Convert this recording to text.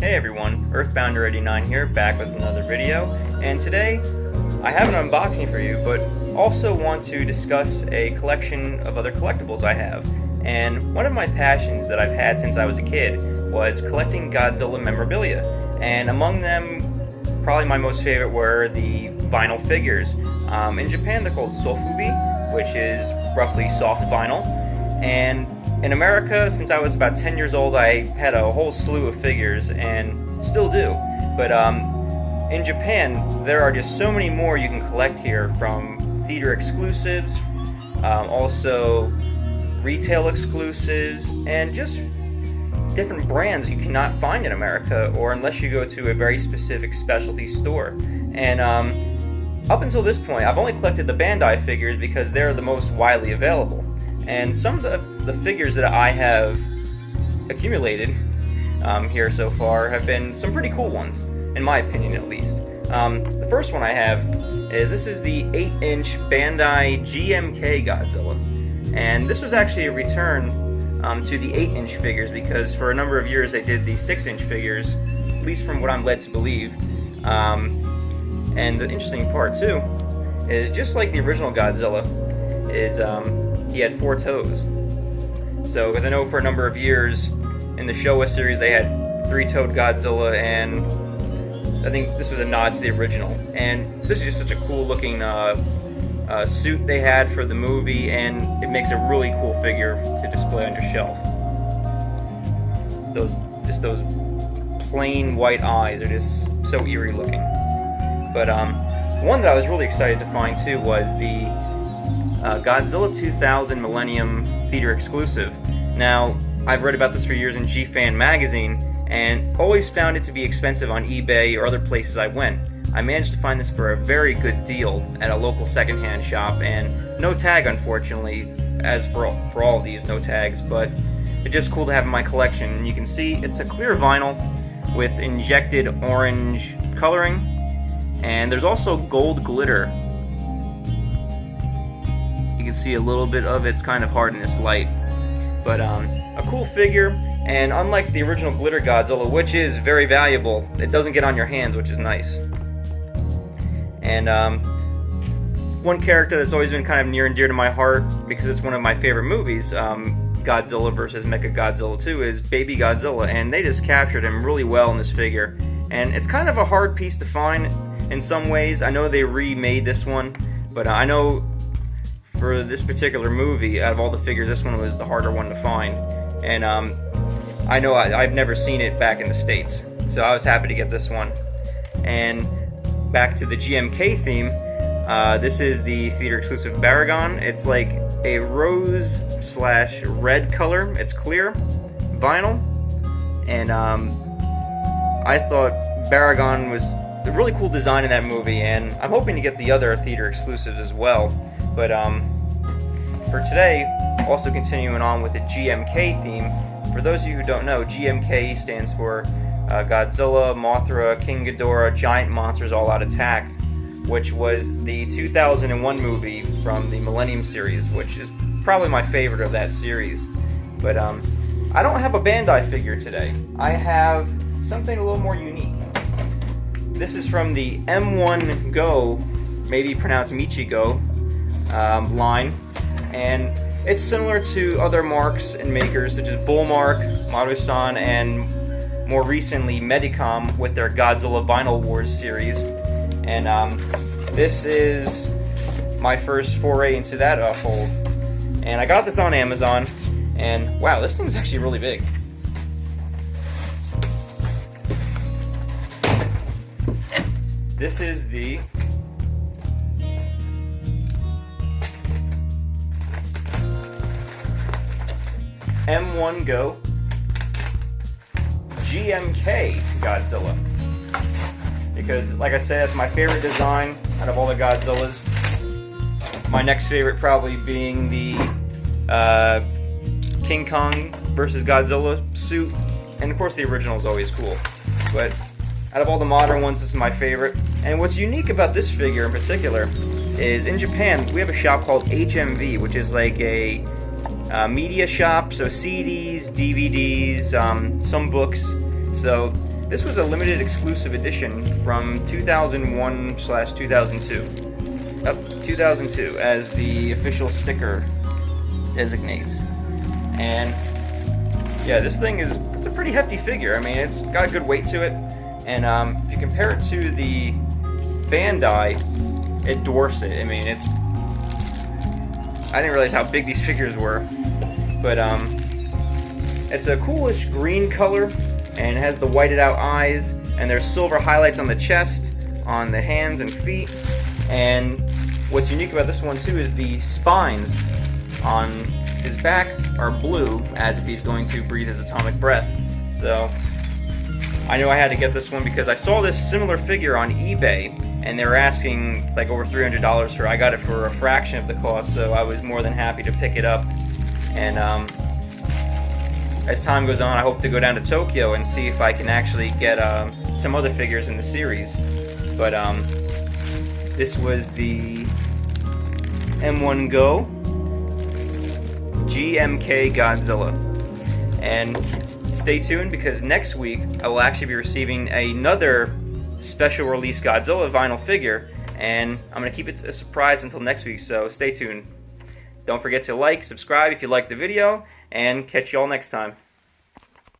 Hey everyone, Earthbounder89 here, back with another video, and today I have an unboxing for you, but also want to discuss a collection of other collectibles I have. And one of my passions that I've had since I was a kid was collecting Godzilla memorabilia, and among them, probably my most favorite were the vinyl figures. In Japan they're called sofubi, which is roughly soft vinyl, and in America, since I was about 10 years old, I had a whole slew of figures, and still do. But in Japan, there are just so many more you can collect here, from theater exclusives, also retail exclusives, and just different brands you cannot find in America, or unless you go to a very specific specialty store. And up until this point, I've only collected the Bandai figures because they're the most widely available. And some of the figures that I have accumulated here so far have been some pretty cool ones, in my opinion at least. The first one I have is, this is the 8-inch Bandai GMK Godzilla. And this was actually a return to the 8-inch figures, because for a number of years they did the 6-inch figures, at least from what I'm led to believe. And the interesting part too is, just like the original Godzilla, is he had 4 toes. So, because I know for a number of years in the Showa series they had 3-toed Godzilla, and I think this was a nod to the original. And this is just such a cool looking suit they had for the movie, and it makes a really cool figure to display on your shelf. Those plain white eyes are just so eerie looking. But one that I was really excited to find too was the Godzilla 2000 Millennium Theater exclusive. Now, I've read about this for years in G-Fan magazine, and always found it to be expensive on eBay or other places I went. I managed to find this for a very good deal at a local secondhand shop, and no tag unfortunately, as for all of these, no tags, but it's just cool to have in my collection. And you can see it's a clear vinyl with injected orange coloring, and there's also gold glitter. You can see a little bit of it's kind of hard in this light, but a cool figure. And unlike the original glitter Godzilla, which is very valuable, it doesn't get on your hands, which is nice. And one character that's always been kind of near and dear to my heart, because it's one of my favorite movies, Godzilla vs. Mechagodzilla 2, is Baby Godzilla, and they just captured him really well in this figure. And it's kind of a hard piece to find in some ways. I know they remade this one, but I know for this particular movie, out of all the figures, this one was the harder one to find. And I know I've never seen it back in the States, so I was happy to get this one. And back to the GMK theme, this is the theater exclusive Baragon. It's like a rose/red color. It's clear vinyl, and I thought Baragon was a really cool design in that movie, and I'm hoping to get the other theater exclusives as well. But for today, also continuing on with the GMK theme, for those of you who don't know, GMK stands for Godzilla, Mothra, King Ghidorah, Giant Monsters All Out Attack, which was the 2001 movie from the Millennium series, which is probably my favorite of that series. But I don't have a Bandai figure today. I have something a little more unique. This is from the M1go, maybe pronounced Mechago, line, and it's similar to other marks and makers such as Bullmark, Marusan, and more recently Medicom with their Godzilla Vinyl Wars series. And this is my first foray into that fold. And I got this on Amazon, and wow, this thing's actually really big. This is the M1go GMK Godzilla, because like I said, it's my favorite design out of all the Godzillas. My next favorite probably being the King Kong vs. Godzilla suit, and of course the original is always cool, but out of all the modern ones, this is my favorite. And what's unique about this figure in particular is, in Japan we have a shop called HMV, which is like a media shop, so CDs, DVDs, some books. So this was a limited exclusive edition from 2001/2002. 2002, as the official sticker designates. And yeah, this thing it's a pretty hefty figure. I mean, it's got a good weight to it, and if you compare it to the Bandai, it dwarfs it. I mean, I didn't realize how big these figures were, but it's a coolish green color, and it has the whited out eyes, and there's silver highlights on the chest, on the hands and feet. And what's unique about this one too is the spines on his back are blue, as if he's going to breathe his atomic breath. So I knew I had to get this one because I saw this similar figure on eBay, and they were asking like over $300 for it. I got it for a fraction of the cost, so I was more than happy to pick it up. And as time goes on, I hope to go down to Tokyo and see if I can actually get some other figures in the series. But this was the M1go GMK Godzilla. And stay tuned, because next week I will actually be receiving another special release Godzilla vinyl figure, and I'm going to keep it a surprise until next week, so stay tuned. Don't forget to like, subscribe if you liked the video, and catch you all next time.